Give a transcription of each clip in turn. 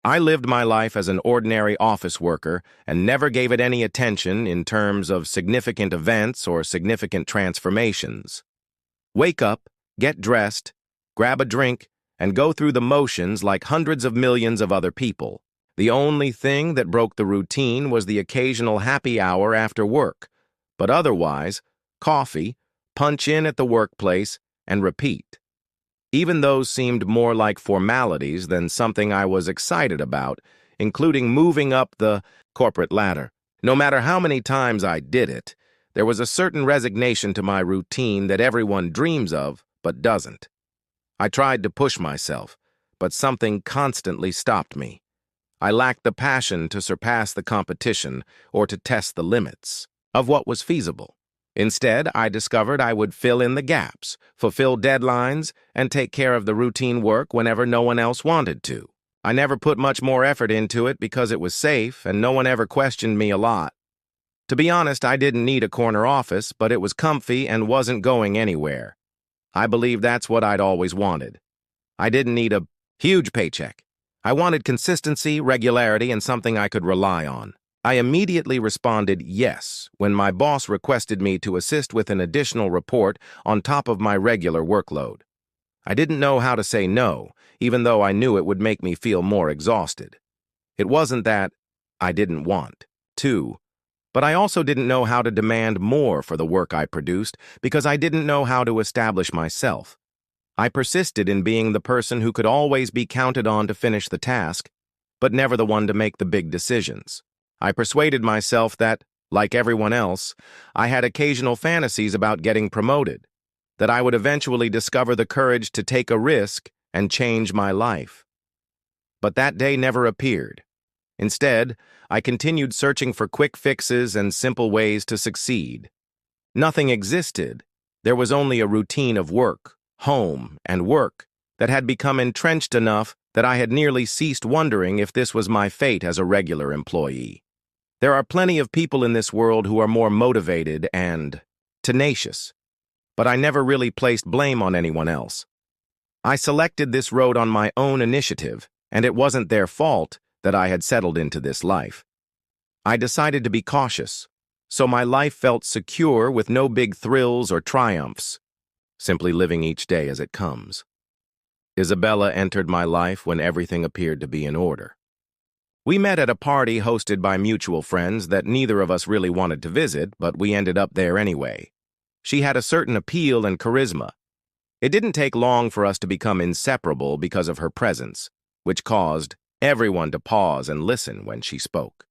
I lived my life as an ordinary office worker and never gave it any attention in terms of significant events or significant transformations. Wake up, get dressed, grab a drink, and go through the motions like hundreds of millions of other people. The only thing that broke the routine was the occasional happy hour after work, but otherwise, coffee, punch in at the workplace, and repeat. Even those seemed more like formalities than something I was excited about, including moving up the corporate ladder. No matter how many times I did it, there was a certain resignation to my routine that everyone dreams of but doesn't. I tried to push myself, but something constantly stopped me. I lacked the passion to surpass the competition or to test the limits of what was feasible. Instead, I discovered I would fill in the gaps, fulfill deadlines, and take care of the routine work whenever no one else wanted to. I never put much more effort into it because it was safe and no one ever questioned me a lot. To be honest, I didn't need a corner office, but it was comfy and wasn't going anywhere. I believe that's what I'd always wanted. I didn't need a huge paycheck. I wanted consistency, regularity, and something I could rely on. I immediately responded yes when my boss requested me to assist with an additional report on top of my regular workload. I didn't know how to say no, even though I knew it would make me feel more exhausted. It wasn't that I didn't want to, but I also didn't know how to demand more for the work I produced because I didn't know how to establish myself. I persisted in being the person who could always be counted on to finish the task, but never the one to make the big decisions. I persuaded myself that, like everyone else, I had occasional fantasies about getting promoted, that I would eventually discover the courage to take a risk and change my life. But that day never appeared. Instead, I continued searching for quick fixes and simple ways to succeed. Nothing existed. There was only a routine of work, home, and work that had become entrenched enough that I had nearly ceased wondering if this was my fate as a regular employee. There are plenty of people in this world who are more motivated and tenacious, but I never really placed blame on anyone else. I selected this road on my own initiative, and it wasn't their fault that I had settled into this life. I decided to be cautious, so my life felt secure with no big thrills or triumphs, simply living each day as it comes. Isabella entered my life when everything appeared to be in order. We met at a party hosted by mutual friends that neither of us really wanted to visit, but we ended up there anyway. She had a certain appeal and charisma. It didn't take long for us to become inseparable because of her presence, which caused everyone to pause and listen when she spoke.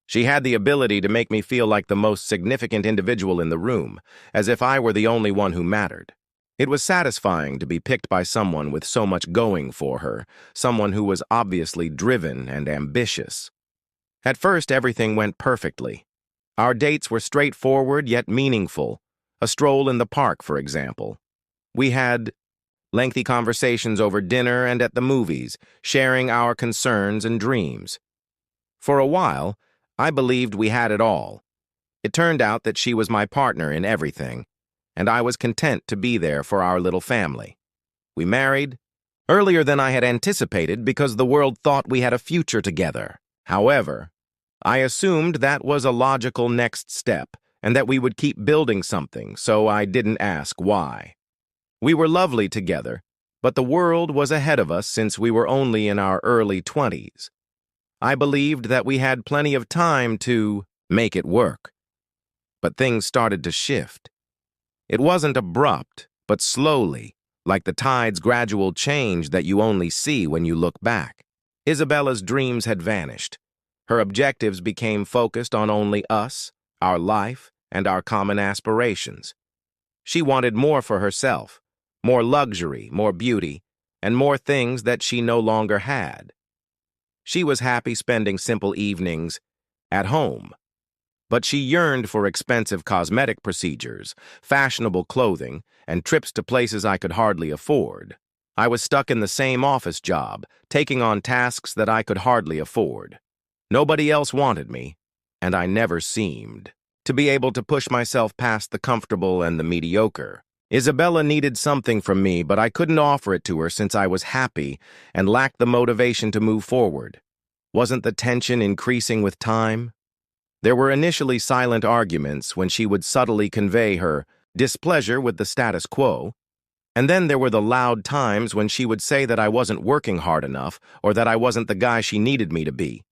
She had the ability to make me feel like the most significant individual in the room, as if I were the only one who mattered. It was satisfying to be picked by someone with so much going for her, someone who was obviously driven and ambitious. At first, everything went perfectly. Our dates were straightforward yet meaningful, a stroll in the park, for example. We had lengthy conversations over dinner and at the movies, sharing our concerns and dreams. For a while, I believed we had it all. It turned out that she was my partner in everything, and I was content to be there for our little family. We married earlier than I had anticipated because the world thought we had a future together. However, I assumed that was a logical next step and that we would keep building something, so I didn't ask why. We were lovely together, but the world was ahead of us since we were only in our early 20s. I believed that we had plenty of time to make it work. But things started to shift. It wasn't abrupt, but slowly, like the tide's gradual change that you only see when you look back. Isabella's dreams had vanished. Her objectives became focused on only us, our life, and our common aspirations. She wanted more for herself, more luxury, more beauty, and more things that she no longer had. She was happy spending simple evenings at home, but she yearned for expensive cosmetic procedures, fashionable clothing, and trips to places I could hardly afford. I was stuck in the same office job, taking on tasks that I could hardly afford. Nobody else wanted me, and I never seemed to be able to push myself past the comfortable and the mediocre. Isabella needed something from me, but I couldn't offer it to her since I was happy and lacked the motivation to move forward. Wasn't the tension increasing with time? There were initially silent arguments when she would subtly convey her displeasure with the status quo, and then there were the loud times when she would say that I wasn't working hard enough or that I wasn't the guy she needed me to be.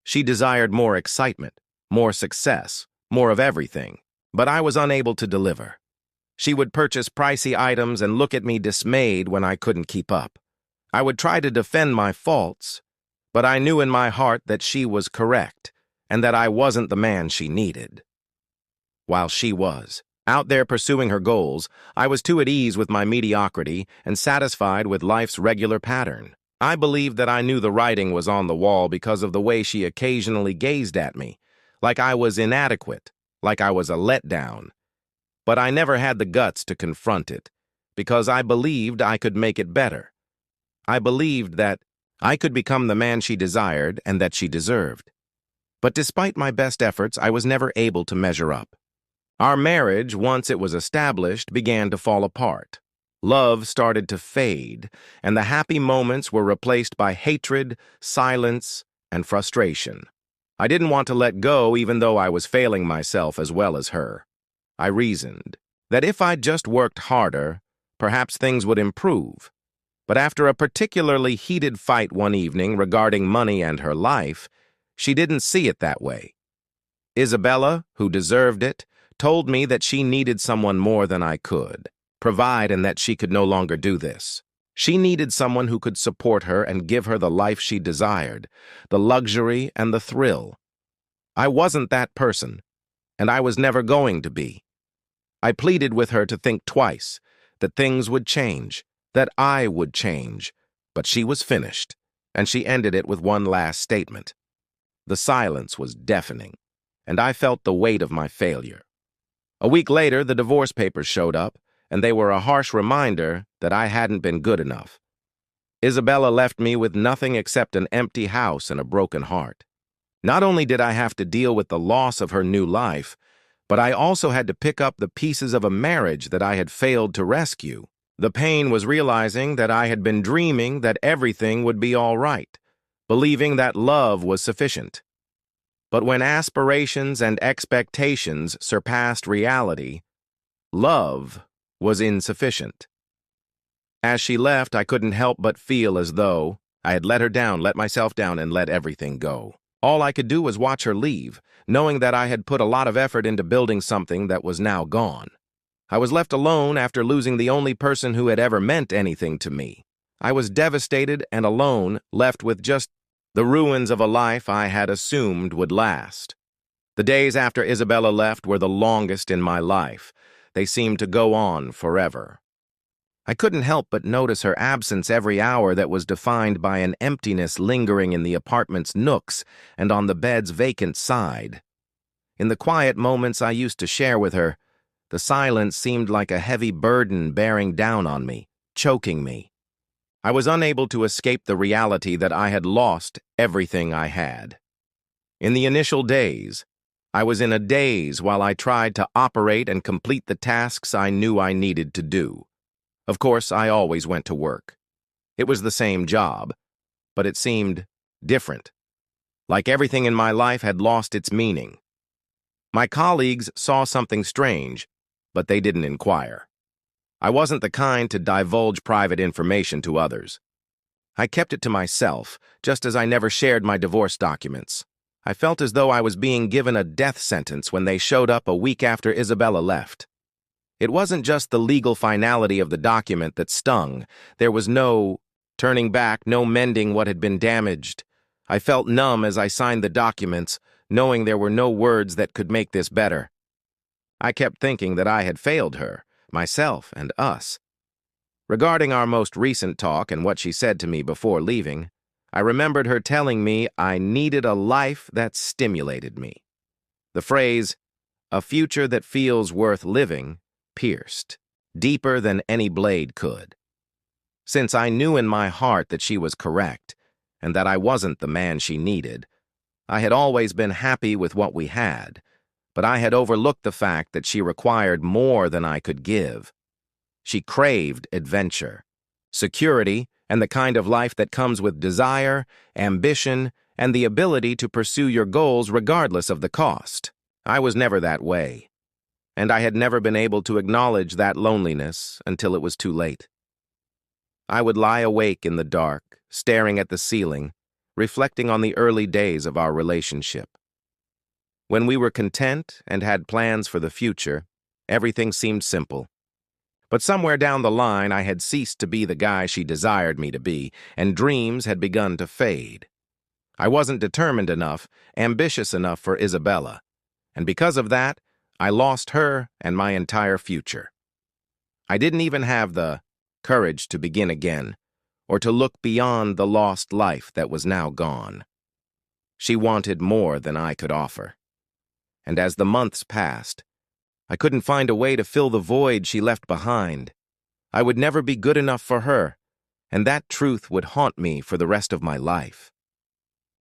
She desired more excitement, more success, more of everything, but I was unable to deliver. She would purchase pricey items and look at me dismayed when I couldn't keep up. I would try to defend my faults, but I knew in my heart that she was correct and that I wasn't the man she needed. While she was out there pursuing her goals, I was too at ease with my mediocrity and satisfied with life's regular pattern. I believed that I knew the writing was on the wall because of the way she occasionally gazed at me, like I was inadequate, like I was a letdown. But I never had the guts to confront it, because I believed I could make it better. I believed that I could become the man she desired and that she deserved. But despite my best efforts, I was never able to measure up. Our marriage, once it was established, began to fall apart. Love started to fade, and the happy moments were replaced by hatred, silence, and frustration. I didn't want to let go even though I was failing myself as well as her. I reasoned that if I'd just worked harder, perhaps things would improve. But after a particularly heated fight one evening regarding money and her life, she didn't see it that way. Isabella, who deserved it, told me that she needed someone more than I could provide and that she could no longer do this. She needed someone who could support her and give her the life she desired, the luxury and the thrill. I wasn't that person, and I was never going to be. I pleaded with her to think twice, that things would change, that I would change, but she was finished, and she ended it with one last statement. The silence was deafening, and I felt the weight of my failure. A week later, the divorce papers showed up, and they were a harsh reminder that I hadn't been good enough. Isabella left me with nothing except an empty house and a broken heart. Not only did I have to deal with the loss of her new life, but I also had to pick up the pieces of a marriage that I had failed to rescue. The pain was realizing that I had been dreaming that everything would be all right, believing that love was sufficient. But when aspirations and expectations surpassed reality, love was insufficient. As she left, I couldn't help but feel as though I had let her down, let myself down, and let everything go. All I could do was watch her leave, knowing that I had put a lot of effort into building something that was now gone. I was left alone after losing the only person who had ever meant anything to me. I was devastated and alone, left with just the ruins of a life I had assumed would last. The days after Isabella left were the longest in my life. They seemed to go on forever. I couldn't help but notice her absence every hour that was defined by an emptiness lingering in the apartment's nooks and on the bed's vacant side. In the quiet moments I used to share with her, the silence seemed like a heavy burden bearing down on me, choking me. I was unable to escape the reality that I had lost everything I had. In the initial days, I was in a daze while I tried to operate and complete the tasks I knew I needed to do. Of course, I always went to work. It was the same job, but it seemed different. Like everything in my life had lost its meaning. My colleagues saw something strange, but they didn't inquire. I wasn't the kind to divulge private information to others. I kept it to myself, just as I never shared my divorce documents. I felt as though I was being given a death sentence when they showed up a week after Isabella left. It wasn't just the legal finality of the document that stung. There was no turning back, no mending what had been damaged. I felt numb as I signed the documents, knowing there were no words that could make this better. I kept thinking that I had failed her, myself, and us. Regarding our most recent talk and what she said to me before leaving, I remembered her telling me I needed a life that stimulated me. The phrase, "a future that feels worth living," pierced, deeper than any blade could. Since I knew in my heart that she was correct, and that I wasn't the man she needed, I had always been happy with what we had, but I had overlooked the fact that she required more than I could give. She craved adventure, security, and the kind of life that comes with desire, ambition, and the ability to pursue your goals regardless of the cost. I was never that way, and I had never been able to acknowledge that loneliness until it was too late. I would lie awake in the dark, staring at the ceiling, reflecting on the early days of our relationship. When we were content and had plans for the future, everything seemed simple. But somewhere down the line, I had ceased to be the guy she desired me to be, and dreams had begun to fade. I wasn't determined enough, ambitious enough for Isabella, and because of that, I lost her and my entire future. I didn't even have the courage to begin again, or to look beyond the lost life that was now gone. She wanted more than I could offer. And as the months passed, I couldn't find a way to fill the void she left behind. I would never be good enough for her, and that truth would haunt me for the rest of my life.